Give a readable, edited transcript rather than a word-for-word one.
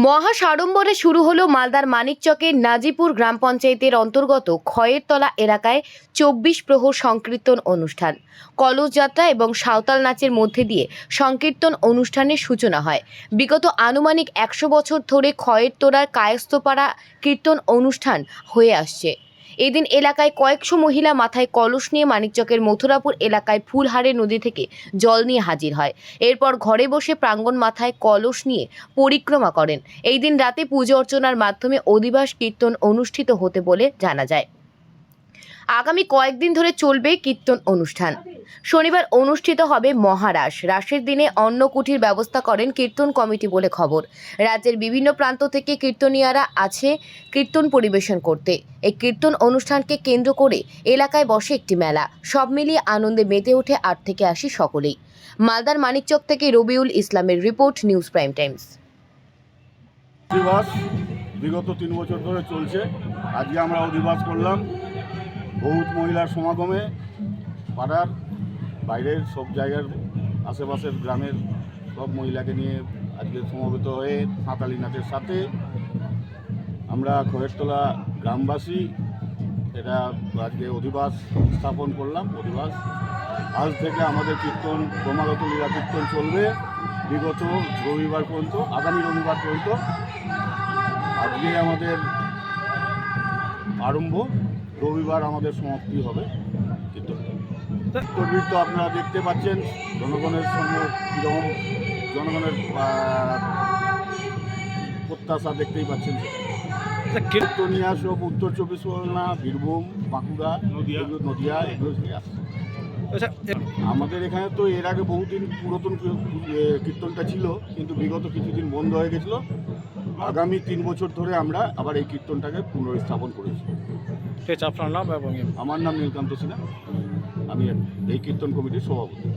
মহা সাড়ম্বরে শুরু হলো মালদার মানিকচকের নাজিপুর গ্রাম পঞ্চায়েতের অন্তর্গত খয়েরতলা এলাকায় ২৪ প্রহর সংকীর্তন অনুষ্ঠান। কলস যাত্রা এবং সাঁওতাল নাচের মধ্যে দিয়ে সংকীর্তন অনুষ্ঠানের সূচনা হয়। বিগত আনুমানিক ১০০ বছর ধরে খয়েরতলার কায়স্থপাড়া কীর্তন অনুষ্ঠান হয়ে আসছে। এদিন এলাকায় কয়েকশো মহিলা মাথায় কলস নিয়ে মানিকচকের মথুরাপুর এলাকায় ফুলহারে নদী থেকে জল নিয়ে হাজির হয়। এরপর ঘরে বসে প্রাঙ্গণ মাথায় কলস নিয়ে পরিক্রমা করেন। এই দিন রাতে পুজো অর্চনার মাধ্যমে অধিবাস কীর্তন অনুষ্ঠিত হতে বলে জানা যায়। আগামী কয়েকদিন ধরে চলবে কীর্তন অনুষ্ঠান। শনিবার অনুষ্ঠিত হবে মহারাস। রাসের দিনে অন্নকুটির ব্যবস্থা করেন কীর্তন কমিটি বলে খবর। রাজ্যের বিভিন্ন প্রান্ত থেকে কীর্তনীয়ারা আছে কীর্তন পরিবেশন করতে। এই কীর্তন অনুষ্ঠানকে কেন্দ্র করে এলাকায় বসে একটি মেলা। সব মিলিয়ে আনন্দে মেতে ওঠে ৮ থেকে ৮০ সকলেই। মালদার মানিকচক থেকে রবিউল ইসলামের রিপোর্ট, নিউজ প্রাইম টাইমস। অধিবাস বিগত ৩ বছর ধরে চলছে। আজকে আমরা অধিবাস করলাম। বহুত মহিলার সমাগমে পাড়ার বাইরের সব জায়গার আশেপাশের গ্রামের সব মহিলাকে নিয়ে আজকে সমবেত হয়ে সাঁওতালি নাচের সাথে আমরা খয়েরতলা গ্রামবাসী এটা আজকে অধিবাস স্থাপন করলাম। অধিবাস আজ থেকে আমাদের কীর্তন ক্রমাগত লীলা কীর্তন চলবে বিগত রবিবার পর্যন্ত, আগামী রবিবার পর্যন্ত। আজকে আমাদের আরম্ভ, রবিবার আমাদের সমাপ্তি হবে কীর্তন। কীর্তনবিদ তো আপনারা দেখতে পাচ্ছেন, জনগণের সঙ্গে কীরকম জনগণের প্রত্যাশা দেখতেই পাচ্ছেন। কীর্তনিয়া সব উত্তর ২৪ পরগনা, বীরভূম, বাঁকুড়া, নদিয়া এগুলো থেকে আসছে। আমাদের এখানে তো এর আগে বহুদিন পুরাতন কীর্তনটা ছিল, কিন্তু বিগত কিছুদিন বন্ধ হয়ে গেছিলো। আগামী ৩ বছর ধরে আমরা আবার এই কীর্তনটাকে পুনরস্থাপন করেছি। আপনার নাম এবং আমার নাম নীলকান্ত সিনহা, আমি এই কীর্তন কমিটির সভাপতি।